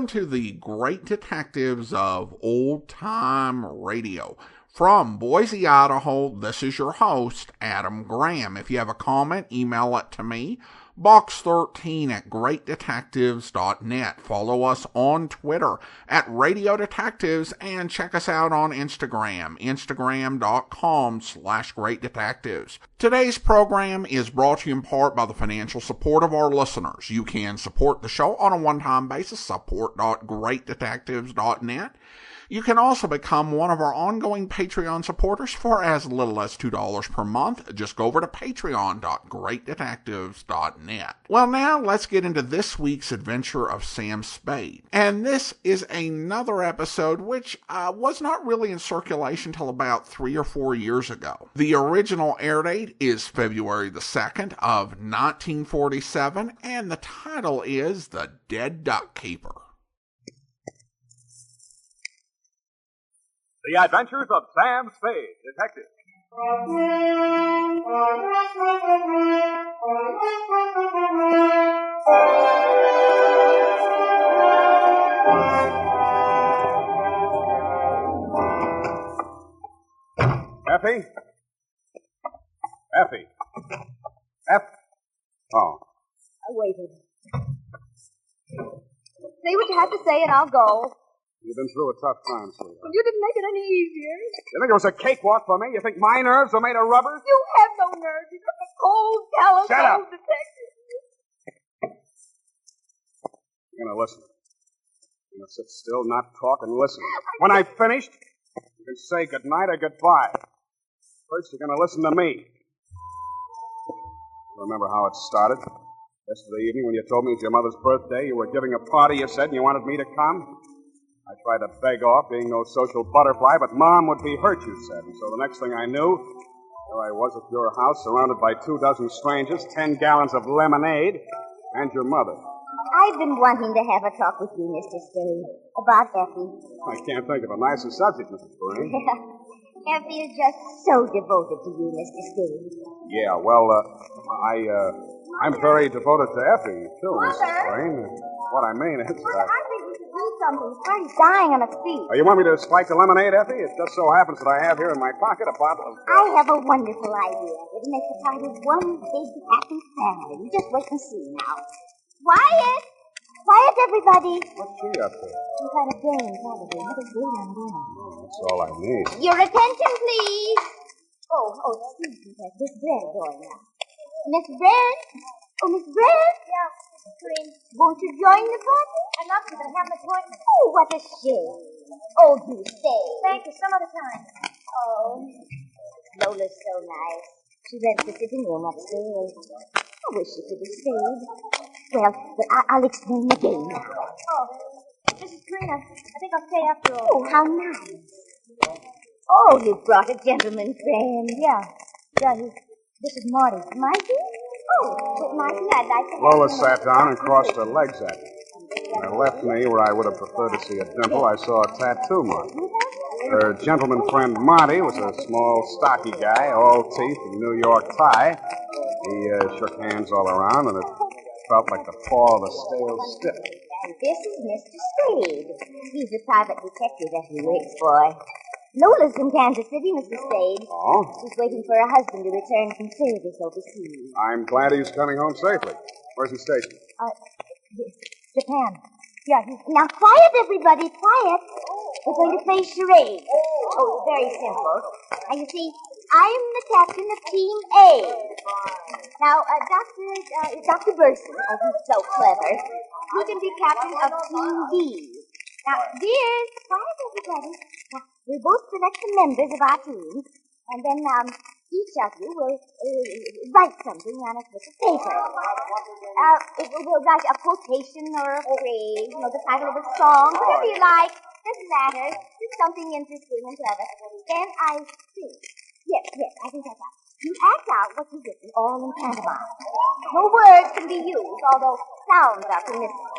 Welcome to the Great Detectives of Old Time Radio. From Boise, Idaho, this is your host, Adam Graham. If you have a comment, email it to me, box13@greatdetectives.net. Follow us on Twitter at Radio Detectives and check us out on Instagram, instagram.com/greatdetectives. Today's program is brought to you in part by the financial support of our listeners. You can support the show on a one-time basis, support.greatdetectives.net. You can also become one of our ongoing Patreon supporters for as little as $2 per month. Just go over to patreon.greatdetectives.net. Well, now let's get into this week's adventure of Sam Spade. And this is another episode which was not really in circulation till about 3 or 4 years ago. The original air date is February the 2nd of 1947, and the title is The Dead Duck Keeper. The Adventures of Sam Spade, Detective. Effie? Effie? Oh. I waited. Say what you have to say and I'll go. You've been through a tough time, sweetheart. You didn't make it any easier. You think it was a cakewalk for me? You think my nerves are made of rubber? You have no nerve. You're just a cold, callous Shut up. old detective. You're going to listen. You're going to sit still, not talk, and listen. When I've finished, you can say goodnight or goodbye. First, you're going to listen to me. Remember how it started? Yesterday evening when you told me it's your mother's birthday, you were giving a party, you said, and you wanted me to come? I tried to beg off, being no social butterfly, but Mom would be hurt, you said. And so the next thing I knew, there I was at your house, surrounded by 24 strangers, 10 gallons of lemonade, and your mother. I've been wanting to have a talk with you, Mr. Spade, about Effie. I can't think of a nicer subject, Mrs. Spade. Effie is just so devoted to you, Mr. Spade. Yeah, well, I'm very devoted to Effie, too, Mrs. Spade. What I mean is I think we should do something. He's dying on its feet. You want me to spike the lemonade, Effie? It just so happens that I have here in my pocket a bottle of... I have a wonderful idea. It'll make the party one big happy family. You just wait and see now. Quiet! Quiet, everybody. What's she up to? Some kind of game, probably. Another game I'm doing. That's all I need. Your attention, please. Excuse me. There's Miss Brand going now. Miss Brand? Oh, Miss Brand? Yeah, Mrs. Green. Won't you join the party? I'm not going to have an appointment. Oh, what a shame. Oh, do stay. Thank you, some other time. Oh, Lola's so nice. She rents the sitting room upstairs. I wish she could have stayed. Well, I'll explain the game now. Oh, Mrs. Karina, I think I'll stay after all. Oh, how nice. Oh, you brought a gentleman friend. Yeah, this is Marty. Marty? Oh, Marty, I'd like to have Lola sat down and crossed her legs at me. When her left knee, where I would have preferred to see a dimple, I saw a tattoo mark. Her gentleman friend Marty was a small, stocky guy, all teeth and New York tie. He shook hands all around, and it felt like the paw of a stale stick. And this is Mr. Spade. He's a private detective that he works for. Lola's in Kansas City, Mr. Spade. Oh? She's waiting for her husband to return from service overseas. I'm glad he's coming home safely. Where's he stationed? Japan. Yeah, now quiet, everybody, quiet. We're going to play charades. Oh, very simple. Now, you see, I'm the captain of Team A. Now, Dr. Burson, he's so clever. He can be captain of Team B. Now, dears, quiet, everybody. Now, we'll both select the members of our team, and then each of you will write something on a slip of paper. We'll write a quotation or a phrase, the title of a song, whatever you like. Doesn't matter. Just something interesting and clever. Then I think. Yes, I think that's right. You act out what you've written, all in pantomime. No words can be used, although sounds are permissible.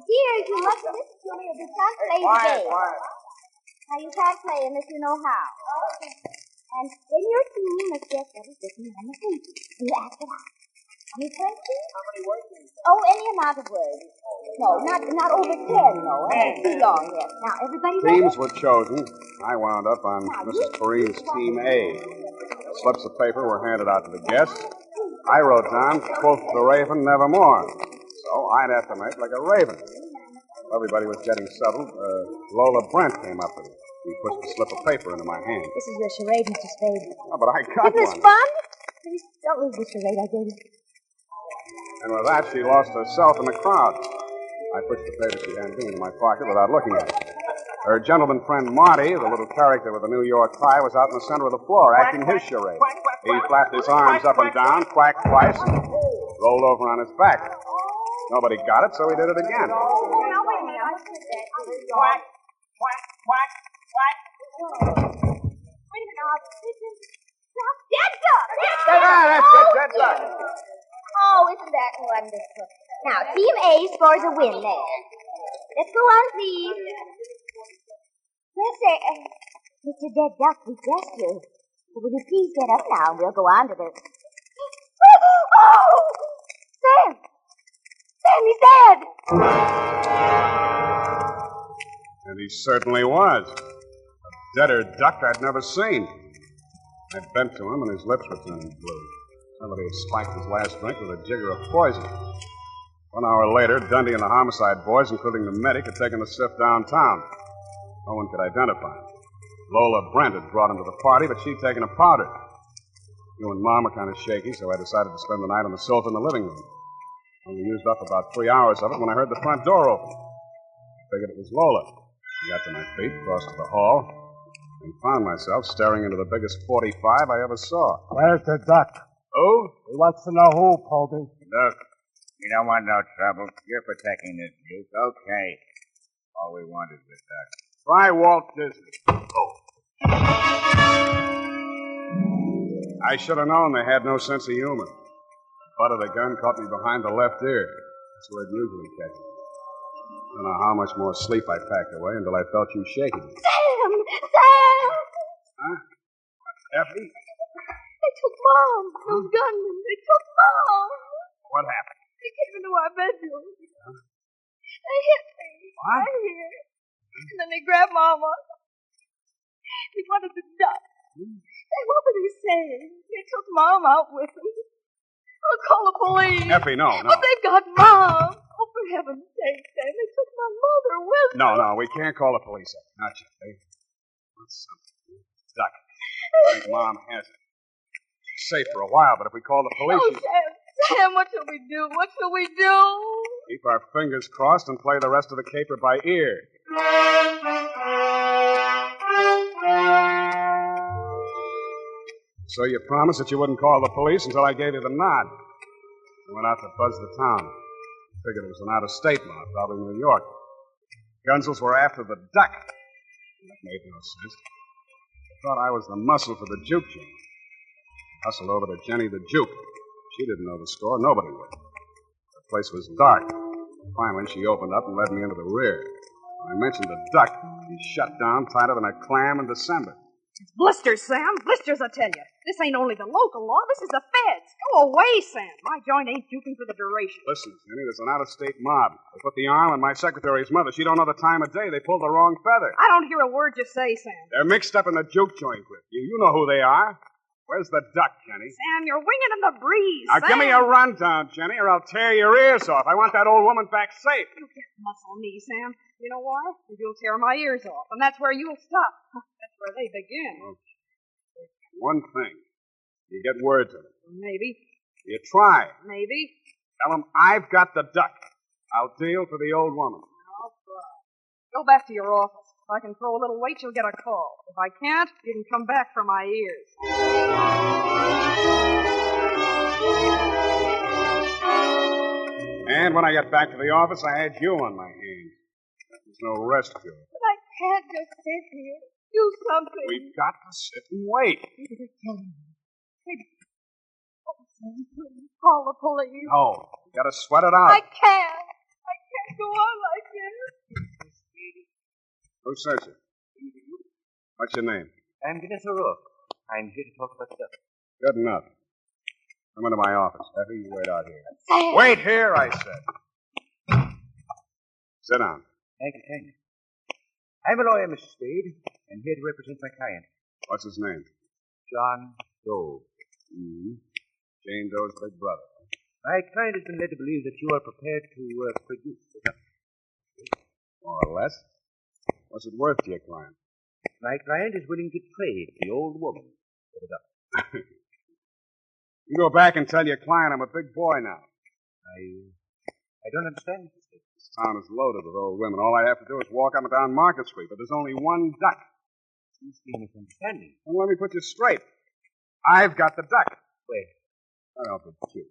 Dears, you must listen to me or you can't play the game. Now, you can't play unless you know how. And then your team must guess what is written on the paper. You act it out. You 20? How many words? Oh, any amount of words. No, not over 10, no. That's too long, yes. Now, everybody ready? Teams were chosen. I wound up on Mrs. Perrine's Team A. Slips of paper were handed out to the guests. I wrote down, quoth the raven, nevermore. So I'd have to make like a raven. Everybody was getting settled. Lola Brent came up and he pushed a slip of paper into my hand. This is your charade, Mr. Spade. Oh, but I got Isn't this one. fun? Please don't lose the charade I gave you. And with that, she lost herself in the crowd. I pushed the paper she handed me into my pocket without looking at it. Her gentleman friend Marty, the little character with the New York tie, was out in the center of the floor acting his charade. He flapped his arms up and down, quacked twice, and rolled over on his back. Nobody got it, so he did it again. Now, wait a minute. I said that. Quack, quack, quack, quack. Wait a minute. Dead duck! Dead duck. Oh, isn't that wonderful? Now, Team A scores a win there. Let's go on, please. Yes, sir. Mr. Dead Duck, we guessed you. So will you please get up now and we'll go on to the... Oh! Sam! Sam, he's dead! And he certainly was. A deader duck I'd never seen. I bent to him, and his lips were turning blue. Somebody had spiked his last drink with a jigger of poison. 1 hour later, Dundee and the homicide boys, including the medic, had taken the stiff downtown. No one could identify him. Lola Brent had brought him to the party, but she'd taken a powder. You and Mom were kind of shaky, so I decided to spend the night on the sofa in the living room. I only used up about 3 hours of it when I heard the front door open. I figured it was Lola. I got to my feet, crossed to the hall, and found myself staring into the biggest 45 I ever saw. Where's the duck? Who? He wants to know who, Colby. Look, you don't want no trouble. You're protecting this duke. Okay. All we want is the duck. Try Walt Disney. Oh. I should have known they had no sense of humor. The butt of the gun caught me behind the left ear. That's where it usually catches. I don't know how much more sleep I packed away until I felt you shaking. Sam! Sam! Huh? Effie? They took Mom. Those gunmen. They took Mom. What happened? They came into our bedroom. They hit me. What? Right here. And then they grabbed Mama. They wanted the duck. What were they saying? They took Mom out with them. I'll call the police. Effie, no. But they've got Mom. Oh, for heaven's sake, Sam. They took my mother with them. No, we can't call the police. Not yet. What's something? Duck. I think Mom has it. She's safe for a while, but if we call the police... Oh, Sam, what shall we do? What shall we do? Keep our fingers crossed and play the rest of the caper by ear. So you promised that you wouldn't call the police until I gave you the nod. I went out to buzz the town. Figured it was an out-of-state mob, probably New York. Gunsels were after the duck. That made no sense. I thought I was the muscle for the juke joint. Hustled over to Jenny the Juke. She didn't know the score. Nobody would. The place was dark. Finally, she opened up and led me into the rear. When I mentioned the duck, he shut down tighter than a clam in December. It's blisters, Sam. Blisters, I tell you. This ain't only the local law. This is the feds. Go away, Sam. My joint ain't juking for the duration. Listen, Jenny, there's an out-of-state mob. They put the arm on my secretary's mother. She don't know the time of day. They pulled the wrong feather. I don't hear a word you say, Sam. They're mixed up in the juke joint with you. You know who they are. Where's the duck, Jenny? Sam, you're winging in the breeze. Now, Sam. give me a rundown, Jenny, or I'll tear your ears off. I want that old woman back safe. You can't muscle me, Sam. You know why? Because you'll tear my ears off, and that's where you'll stop. That's where they begin. One thing. You get word to them. Maybe. You try. Maybe. Tell them I've got the duck. I'll deal for the old woman. I'll try. Go back to your office. If I can throw a little weight, you'll get a call. If I can't, you can come back for my ears. And when I got back to the office, I had you on my hands. There's no rest to it. But I can't just sit here. Do something. We've got to sit and wait. Call the police. No, you got to sweat it out. I can't. I can't go on like this. Who's searching? What's your name? I'm Guinness O'Rourke. I'm here to talk about stuff. Good enough. Come into my office. Effie, you wait out here. Sam. Wait here, I said. Sit down. Thank you. I'm a lawyer, Mr. Spade, and here to represent my client, What's his name? John Doe. Mm-hmm. Jane Doe's big brother. My client has been led to believe that you are prepared to produce the document. More or less. What's it worth to your client? My client is willing to trade the old woman for the document. You go back and tell your client I'm a big boy now. I don't understand, Mr. Spade. This town is loaded with old women. All I have to do is walk up and down Market Street, but there's only one duck. Seems to be a misunderstanding. Well, let me put you straight. I've got the duck. Wait. I'll be cute.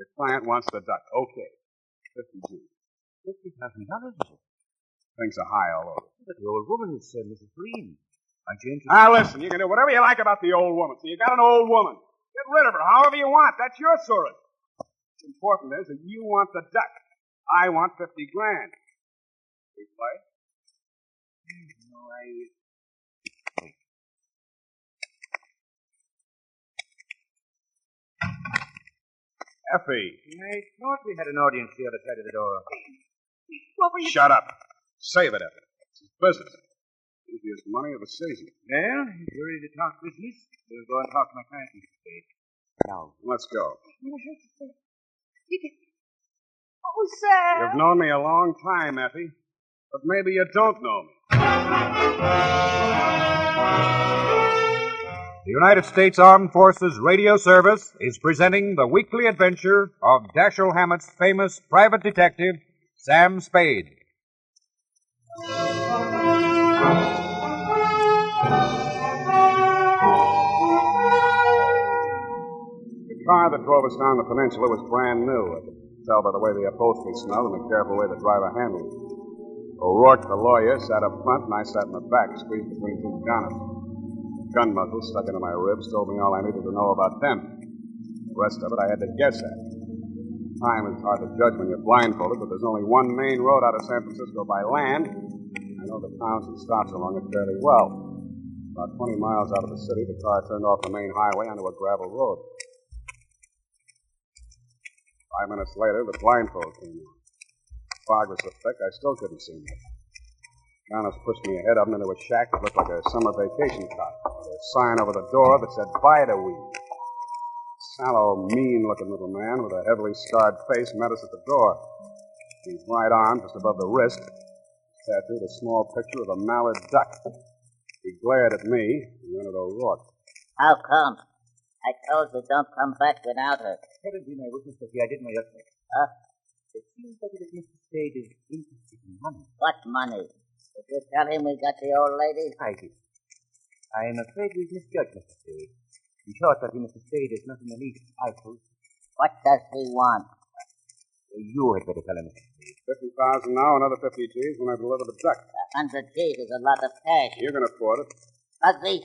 Your client wants the duck. Okay. 50 G. $50,000, is it? Things are high all over. But the old woman is Mrs. Green. Now, listen, you can do whatever you like about the old woman. So you got an old woman. Get rid of her however you want. That's your story. What's important is that you want the duck. I want 50 grand. We play? No, Effie. I thought we had an audience the other side of the door. What were you... Shut up. Save it, Effie. It's his business. Easiest money of the season. Well, if you're ready to talk business, we'll go and talk to my client, Mr. Spade. Now. Let's go. Oh, Sam. You've known me a long time, Effie. But maybe you don't know me. The United States Armed Forces Radio Service is presenting the weekly adventure of Dashiell Hammett's famous private detective, Sam Spade. The car that drove us down the peninsula was brand new. I could tell by the way the upholstery smelled and the careful way the driver handled it. O'Rourke, the lawyer, sat up front, and I sat in the back, squeezed between two gunners. The gun muzzle stuck into my ribs told me all I needed to know about them. The rest of it I had to guess at. Time is hard to judge when you're blindfolded, but there's only one main road out of San Francisco by land. I know the towns and stops along it fairly well. About 20 miles out of the city, the car turned off the main highway onto a gravel road. 5 minutes later, the blindfold came on. The fog was so thick, I still couldn't see much. Giannis pushed me ahead of him into a shack that looked like a summer vacation cottage, with a sign over the door that said, Bide-A-Week. Sallow, mean-looking little man with a heavily scarred face met us at the door. His right arm, just above the wrist, tattooed a small picture of a mallard duck. He glared at me and then at O'Rourke. How come? I told you don't come back without her. Haven't been my witness, Effie. I did my utmost. It seems that Mr. Spade is interested in money. What money? Did you tell him we got the old lady? I did. I am afraid we've misjudged Mr. Spade. In short, that Mr. Spade is not in the least trifle. What does he want? You had better tell him, Mr. Spade. 50,000 now, another 50 G's when I deliver the duck. 100 G's is a lot of cash. You can afford it. Ugly,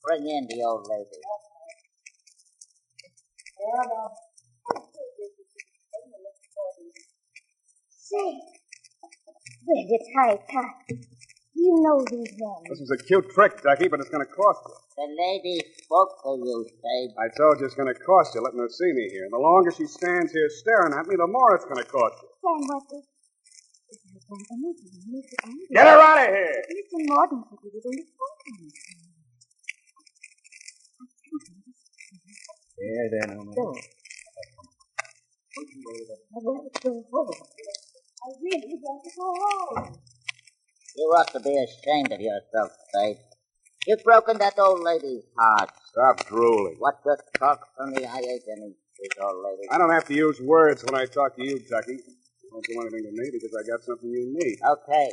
bring in the old lady. Say, where's your tie? You know these men. This is a cute trick, Ducky, but it's going to cost you. The lady spoke to you, Spade. I told you it's going to cost you letting her see me here. And the longer she stands here staring at me, the more it's going to cost you. Sam, what is... Get her out of here! Listen, more than what you did in the phone. There, no more. I want to go home. I really want to go home. You ought to be ashamed of yourself, Spade. You've broken that old lady's heart. Stop drooling. What good talk from me? I ain't any this old lady. I don't have to use words when I talk to you, Ducky. You won't do anything to me because I got something you need. Okay,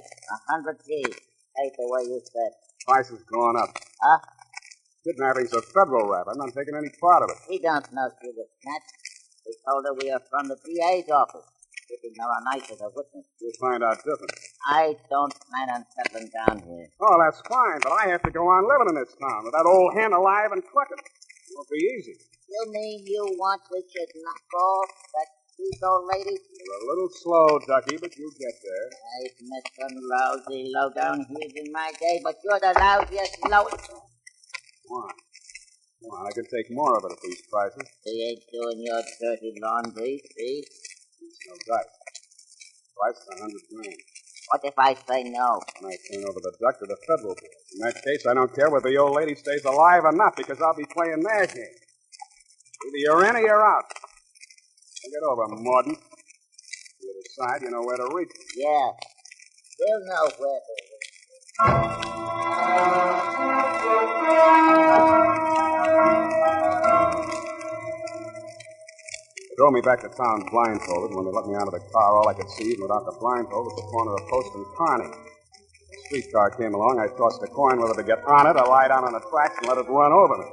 100 G's. Take the way you said. Price has gone up. Huh? Kidnapping's a federal rap. I'm not taking any part of it. We don't know she was snatched. We told her we are from the DA's office. Giving her a night as a witness. You'll find out different. I don't plan on settling down here. Oh, that's fine, but I have to go on living in this town with that old hen alive and clucking. It won't be easy. You mean you want we should knock off that sweet old lady? You're a little slow, Ducky, but you'll get there. I've met some lousy, low-down heels in my day, but you're the lousiest, lowest. Come on. Well, I could take more of it at these prices. He ain't doing your dirty laundry, see? No dice. Price is $100,000. What if I say no? And I turn over the duck to the federal board. In that case, I don't care whether the old lady stays alive or not, because I'll be playing their game. Either you're in or you're out. Think it over, Morden. You decide you know where to reach. Yeah. We'll know where to reach. They drove me back to town blindfolded. When they let me out of the car, all I could see, even without the blindfold, was the corner of Post and Kearney. A streetcar came along. I tossed a coin whether to get on it or lie down on the tracks and let it run over me.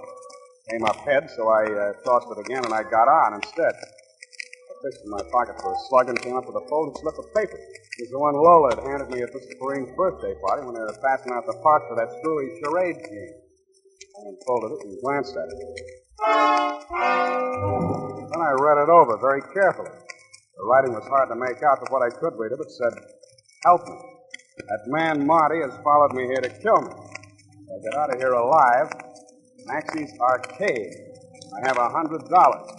Came up head, so I tossed it again, and I got on instead. I fished in my pocket for a slug and came up with a folded slip of paper. It was the one Lola had handed me at Mr. Perrine's birthday party when they were passing out the park for that screwy charade game. I unfolded it and glanced at it. Then I read it over very carefully. The writing was hard to make out, but what I could read of it said, "Help me. That man Marty has followed me here to kill me. If I get out of here alive, Maxie's Arcade. I have $100.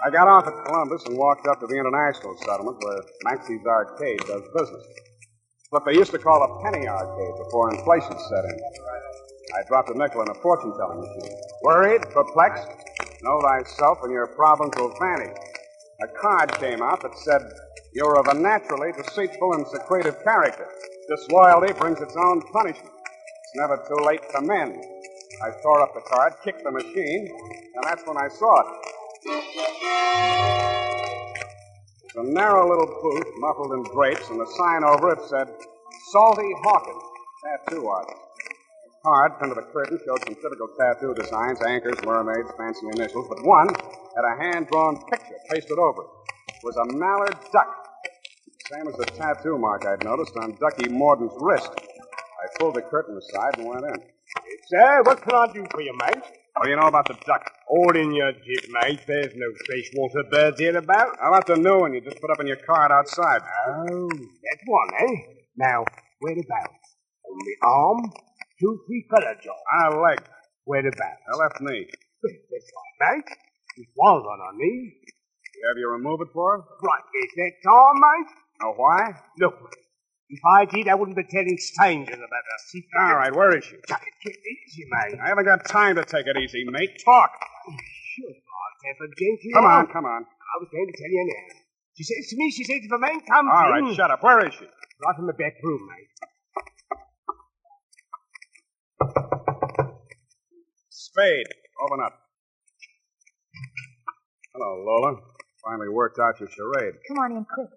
I got off at Columbus and walked up to the International Settlement where Maxie's Arcade does business. What they used to call a penny arcade before inflation set in. I dropped a nickel in a fortune-telling machine. Worried? Perplexed? Know thyself and your problems will vanish. A card came out that said, "You're of a naturally deceitful and secretive character. Disloyalty brings its own punishment. It's never too late to mend." I tore up the card, kicked the machine, and that's when I saw it. It's a narrow little booth, muffled in drapes, and the sign over it said, "Salty Hawkins, Tattoo Artist." The card, pinned to the curtain, showed some typical tattoo designs, anchors, mermaids, fancy initials, but one had a hand-drawn picture pasted over it. It was a mallard duck, same as the tattoo mark I'd noticed on Ducky Morden's wrist. I pulled the curtain aside and went in. Sir, what can I do for you, mate? What do you know about the duck? All in your jib, mate. There's no freshwater birds here about. How about the new one you just put up in your card outside? Oh, that's one, eh? Now, whereabouts? On the arm? 2, 3 color job. Our leg. Whereabouts? The left knee. That's right, mate. It was on our knee. You have you remove it for her? Right, is that time, mate? Know why? Look, if I did, I wouldn't be telling strangers about our secret. All right, where is she? Take it easy, mate. I haven't got time to take it easy, mate. Talk. Sure, I'll have a gentle. Come on, come on. I was going to tell you now. She says to me, if a man comes All in... right, shut up. Where is she? Right in the back room, mate. Spade, open up. Hello, Lola. Finally worked out your charade. Come on in, quick.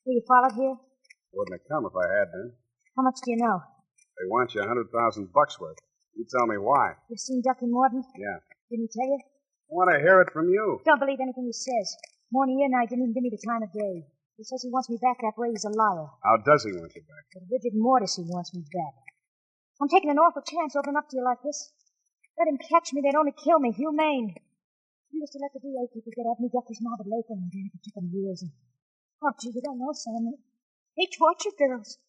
Were you followed here? Wouldn't have come if I had been. How much do you know? They want you $100,000 worth. You tell me why. You've seen Ducky Morton? Yeah. Didn't he tell you? I want to hear it from you. Don't believe anything he says. Morning and I didn't even give me the time of day. He says he wants me back that way. He's a liar. How does he want you back? But Bridget Mortis, he wants me back. I'm taking an awful chance opening up to you like this. Let him catch me. They'd only kill me. Humane. He used to let the DA people get at me, Ducky's mob at Lakeland, and it took them years. And... Oh, gee, you don't know, Sam. They torture girls.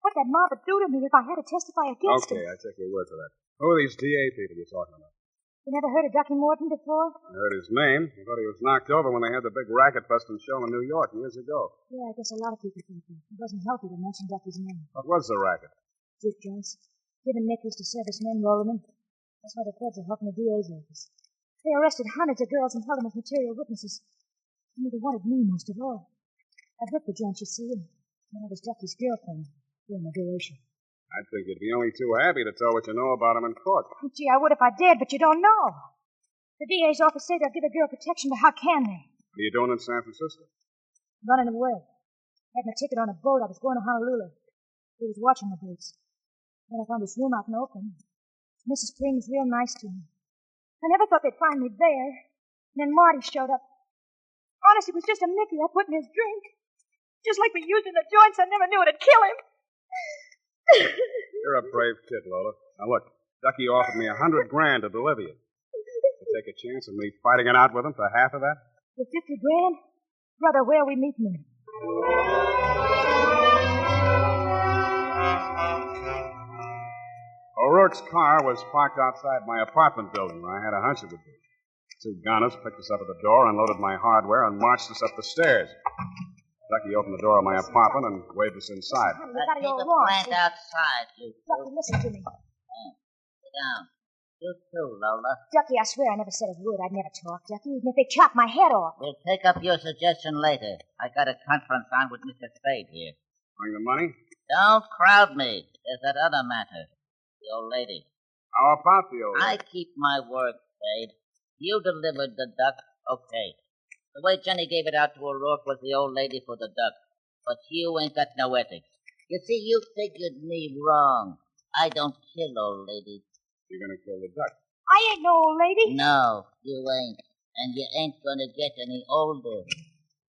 What that mob would do to me if I had to testify against Okay, him. I take your word for that. Who are these DA people you're talking about? You never heard of Ducky Morton before? I heard his name. I thought he was knocked over when they had the big racket-busting show in New York years ago. Yeah, I guess a lot of people think that. It wasn't healthy to mention Ducky's name. What was the racket? Juke joints. Giving nickels to servicemen, rolling them. That's why the feds are helping the DA's office. They arrested hundreds of girls and held them as material witnesses. Only they wanted me most of all. I ripped the joint, you see, and I was Ducky's girlfriend during the duration. I think you'd be only too happy to tell what you know about him in court. Oh, gee, I would if I did, but you don't know. The DA's office say they'll give a girl protection, but how can they? What are you doing in San Francisco? Running away. Had my ticket on a boat. I was going to Honolulu. He was watching the boats. Then I found this room out in Oakland. Mrs. Perrine was real nice to me. I never thought they'd find me there. And then Marty showed up. Honest, it was just a Mickey I put in his drink. Just like we used in the joints, I never knew it'd kill him. You're a brave kid, Lola. Now look, Ducky offered me $100,000 to deliver you. You take a chance of me fighting it out with him for half of that? For $50,000? Brother, where are we meeting him? O'Rourke's car was parked outside my apartment building where I had a hunch it would be. Two gunners picked us up at the door, unloaded my hardware, and marched us up the stairs. Ducky opened the door of my apartment and waved us inside. Honey, you gotta Keep go the along. plant outside, you Ducky, two. listen to me. Sit down. You too, Lola. Ducky, I swear I never said a word. I'd never talk, Ducky, even if they chopped my head off. We'll take up your suggestion later. I got a conference on with Mr. Spade here. Bring the money? Don't crowd me. There's that other matter. The old lady. How about the old I lady? keep my word, Spade. You delivered the duck, okay. The way Jenny gave it out to O'Rourke was the old lady for the duck. But you ain't got no ethics. You see, you figured me wrong. I don't kill old ladies. You're going to kill the duck. I ain't no old lady. No, you ain't. And you ain't gonna get any older.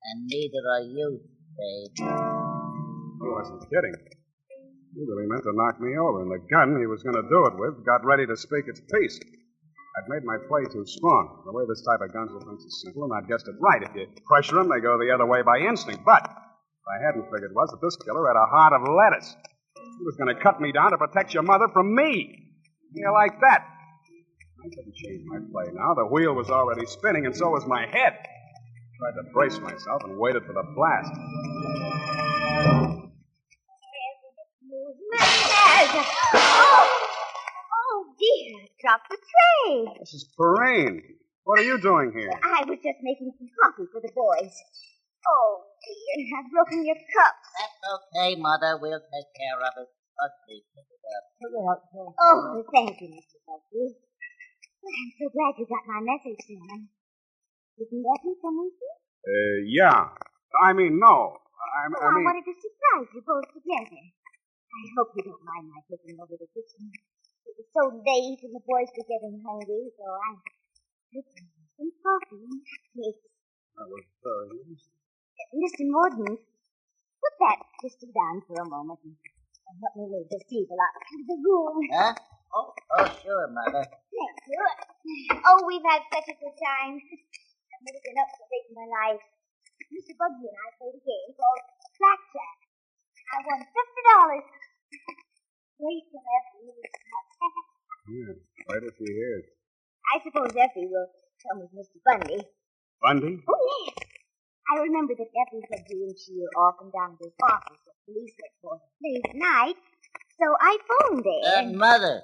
And neither are you, Spade. He wasn't kidding. He really meant to knock me over, and the gun he was going to do it with got ready to speak its piece. I'd made my play too strong. The way this type of guns defense is simple, and I'd guessed it right. If you pressure them, they go the other way by instinct. But what I hadn't figured was that this killer had a heart of lettuce. He was going to cut me down to protect your mother from me. Yeah, like that. I couldn't change my play now. The wheel was already spinning, and so was my head. I tried to brace myself and waited for the blast. Oh, dear, I dropped the tray. Mrs. Perrine, what are you doing here? I was just making some coffee for the boys. Oh, dear, I've broken your cups. That's okay, Mother. We'll take care of it. Ugly, pick it up. Oh, thank you, Mr. Bugsy. I'm so glad you got my message, Sam. Didn't Effie come with you? Yeah. I mean, no. I I mean... wanted to surprise you both together. I hope you don't mind my taking over the kitchen. It was so late and the boys were getting hungry, so I took some coffee and cakes. That was very nice. Mr. Morden, put that pistol down for a moment and help me move this table out of the room. Huh? Oh, sure, Mother. Thank you. Oh, we've had such a good time. I've never been up so late in my life. Mr. Bugsy and I played a game called Blackjack. I won $50. Wait till Effie moves out. Yeah, wait till she hears. I suppose Effie will come with Mr. Bundy. Bundy? Oh, yes. I remember that Effie said you and she were often down to his office at police headquarters late at night, so I phoned there. Mother.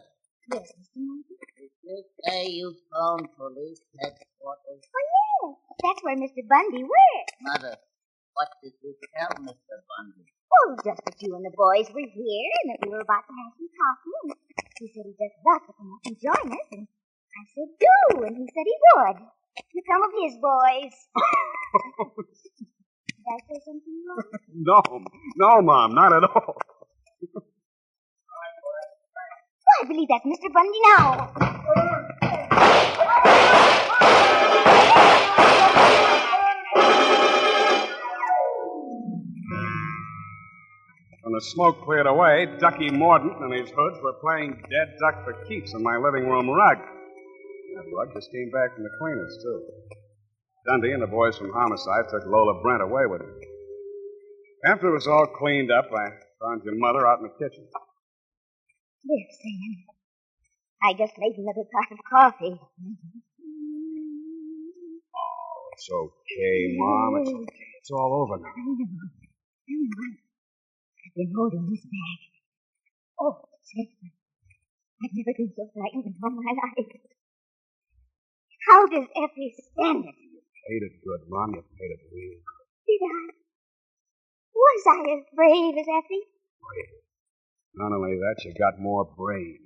Yes, Mr. Morden? Did you say you phoned police headquarters? Oh, yes. That's where Mr. Bundy works. Mother, what did you tell Mr. Bundy? Oh, just that you and the boys were here and that we were about to have some coffee. And he said he'd just about to come up and join us. And I said, do. And he said he would. With some of his boys. Did I say something wrong? No, Mom, not at all. I believe that's Mr. Bundy now. When the smoke cleared away, Ducky Mordaunt and his hoods were playing dead duck for keeps on my living room rug. That rug just came back from the cleaners, too. Dundee and the boys from Homicide took Lola Brent away with them. After it was all cleaned up, I found your mother out in the kitchen. There, Sam. I just made another pot of coffee. Oh, it's okay, Mom. It's okay. It's all over now. I know. I've been holding this bag. Oh, Sam. I've never been so frightened in all my life. How does Effie stand it? You paid it good, Mom. You paid it real. Did I? Was I as brave as Effie? Brave. Not only that, you got more brains.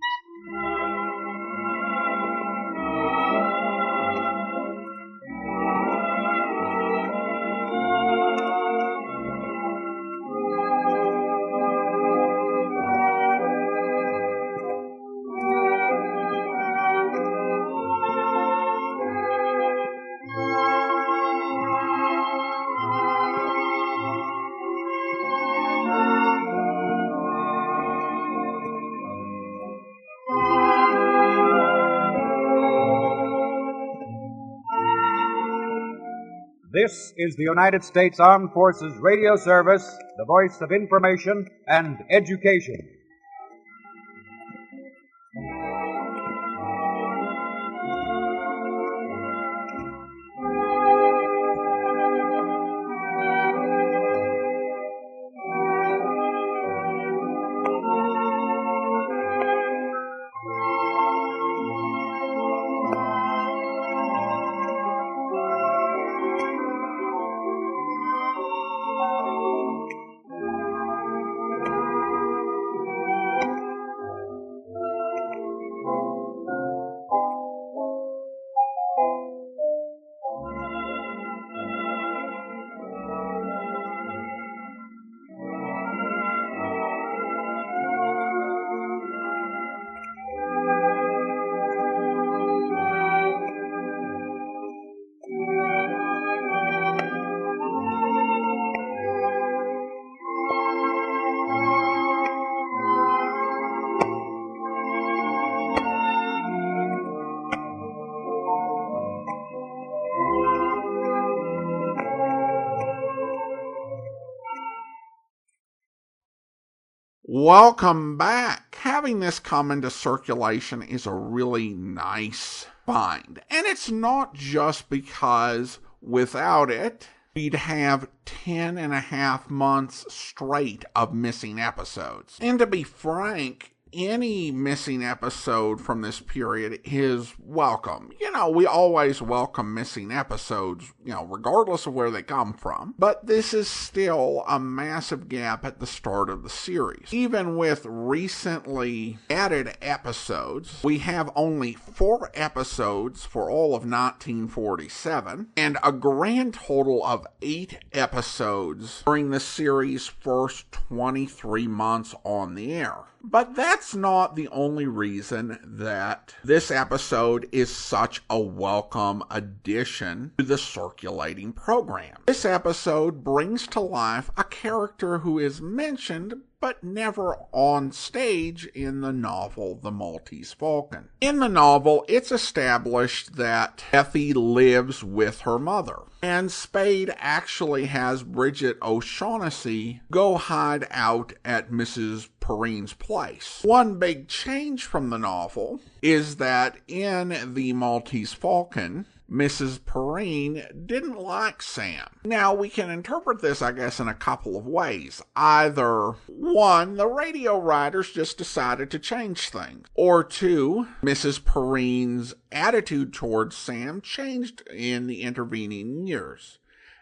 This is the United States Armed Forces Radio Service, the voice of information and education. Welcome back. Having this come into circulation is a really nice find. And it's not just because without it, we'd have 10.5 months straight of missing episodes. And to be frank, any missing episode from this period is welcome. We always welcome missing episodes, regardless of where they come from. But this is still a massive gap at the start of the series. Even with recently added episodes, we have only 4 episodes for all of 1947, and a grand total of 8 episodes during the series' first 23 months on the air. But that's not the only reason that this episode is such a welcome addition to the circulating program. This episode brings to life a character who is mentioned but never on stage in the novel The Maltese Falcon. In the novel, it's established that Effie lives with her mother, and Spade actually has Bridget O'Shaughnessy go hide out at Mrs. Perrine's place. One big change from the novel is that in The Maltese Falcon, Mrs. Perrine didn't like Sam. Now, we can interpret this, I guess, in a couple of ways. Either, 1, the radio writers just decided to change things. Or 2, Mrs. Perrine's attitude towards Sam changed in the intervening years.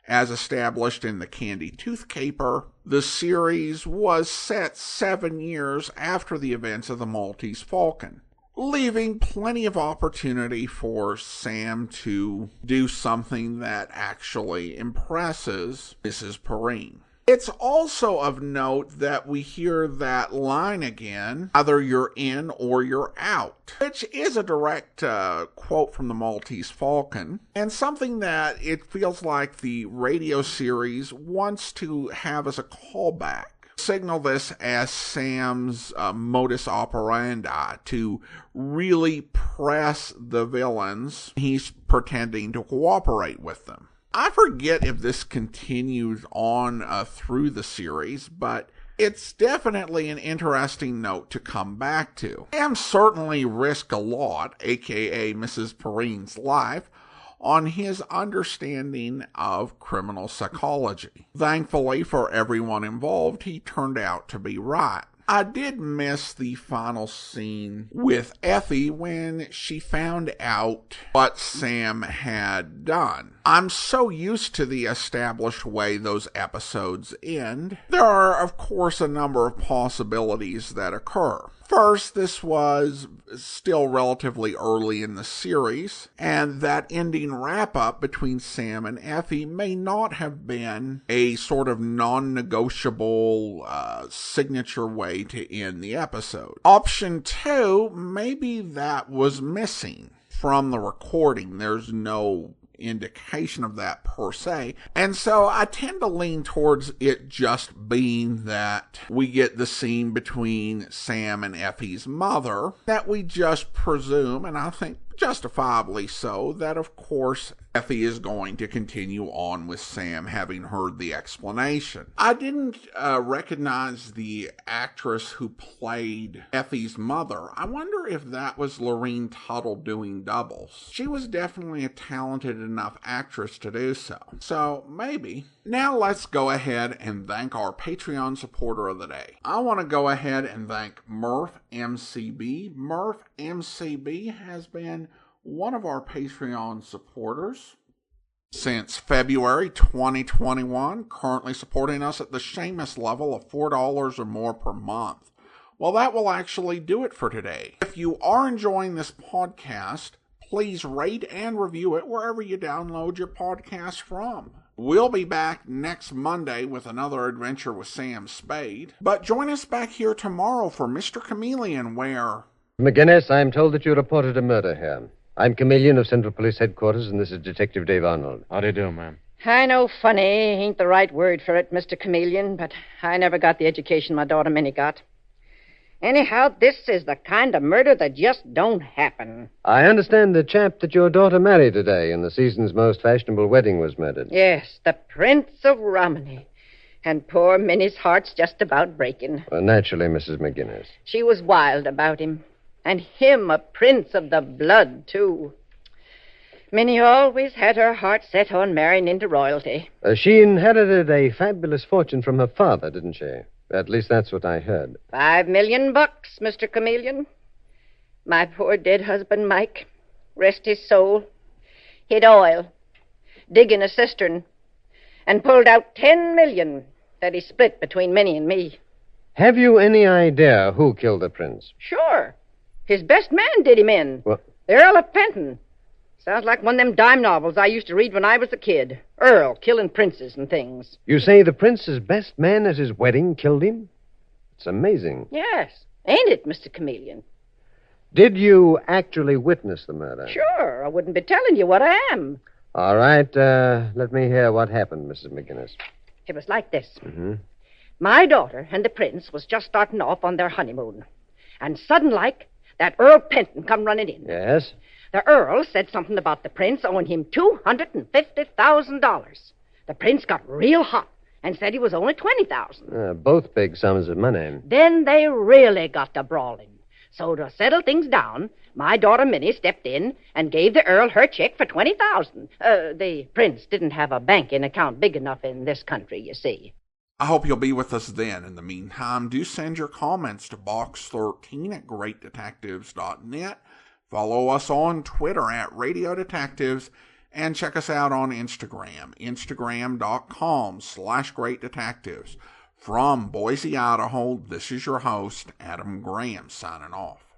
As established in The Candy Tooth Caper, the series was set 7 years after the events of The Maltese Falcon, leaving plenty of opportunity for Sam to do something that actually impresses Mrs. Perrine. It's also of note that we hear that line again, either you're in or you're out, which is a direct quote from The Maltese Falcon, and something that it feels like the radio series wants to have as a callback. Signal this as Sam's modus operandi to really press the villains. He's pretending to cooperate with them. I forget if this continues on through the series, but it's definitely an interesting note to come back to. Sam certainly risked a lot, aka Mrs. Perrine's life, on his understanding of criminal psychology. Thankfully for everyone involved, he turned out to be right. I did miss the final scene with Effie when she found out what Sam had done. I'm so used to the established way those episodes end. There are, of course, a number of possibilities that occur. First, this was still relatively early in the series, and that ending wrap-up between Sam and Effie may not have been a sort of non-negotiable signature way to end the episode. Option 2, maybe that was missing from the recording. There's no indication of that per se, and so I tend to lean towards it just being that we get the scene between Sam and Effie's mother that we just presume, and I think justifiably so, that of course Effie is going to continue on with Sam, having heard the explanation. I didn't recognize the actress who played Effie's mother. I wonder if that was Lorene Tuttle doing doubles. She was definitely a talented enough actress to do so. So, maybe. Now let's go ahead and thank our Patreon supporter of the day. I want to go ahead and thank Murph MCB. Murph MCB has been one of our Patreon supporters since February 2021, currently supporting us at the Seamus level of $4 or more per month. Well, that will actually do it for today. If you are enjoying this podcast, please rate and review it wherever you download your podcast from. We'll be back next Monday with another adventure with Sam Spade, but join us back here tomorrow for Mr. Chameleon, where... McGinnis, I'm told that you reported a murder here. I'm Chameleon of Central Police Headquarters, and this is Detective Dave Arnold. How do you do, ma'am? I know funny ain't the right word for it, Mr. Chameleon, but I never got the education my daughter Minnie got. Anyhow, this is the kind of murder that just don't happen. I understand the chap that your daughter married today in the season's most fashionable wedding was murdered. Yes, the Prince of Romany. And poor Minnie's heart's just about breaking. Well, naturally, Mrs. McGinnis. She was wild about him. And him a prince of the blood, too. Minnie always had her heart set on marrying into royalty. She inherited a fabulous fortune from her father, didn't she? At least that's what I heard. $5 million, Mr. Chameleon. My poor dead husband, Mike, rest his soul, hid oil, dig in a cistern, and pulled out $10 million that he split between Minnie and me. Have you any idea who killed the prince? Sure. His best man did him in. What? The Earl of Penton. Sounds like one of them dime novels I used to read when I was a kid. Earl killing princes and things. You say the prince's best man at his wedding killed him? It's amazing. Yes. Ain't it, Mr. Chameleon? Did you actually witness the murder? Sure. I wouldn't be telling you what I am. All right. Let me hear what happened, Mrs. McGinnis. It was like this. Mm-hmm. My daughter and the prince was just starting off on their honeymoon. And sudden-like, that Earl Penton come running in. Yes? The Earl said something about the prince owing him $250,000. The prince got real hot and said he was only $20,000. Both big sums of money. Then they really got to brawling. So to settle things down, my daughter Minnie stepped in and gave the Earl her check for $20,000. The prince didn't have a banking account big enough in this country, you see. I hope you'll be with us then. In the meantime, do send your comments to box13@greatdetectives.net. Follow us on Twitter @Radio Detectives, and check us out on Instagram, instagram.com/greatdetectives. From Boise, Idaho, this is your host, Adam Graham, signing off.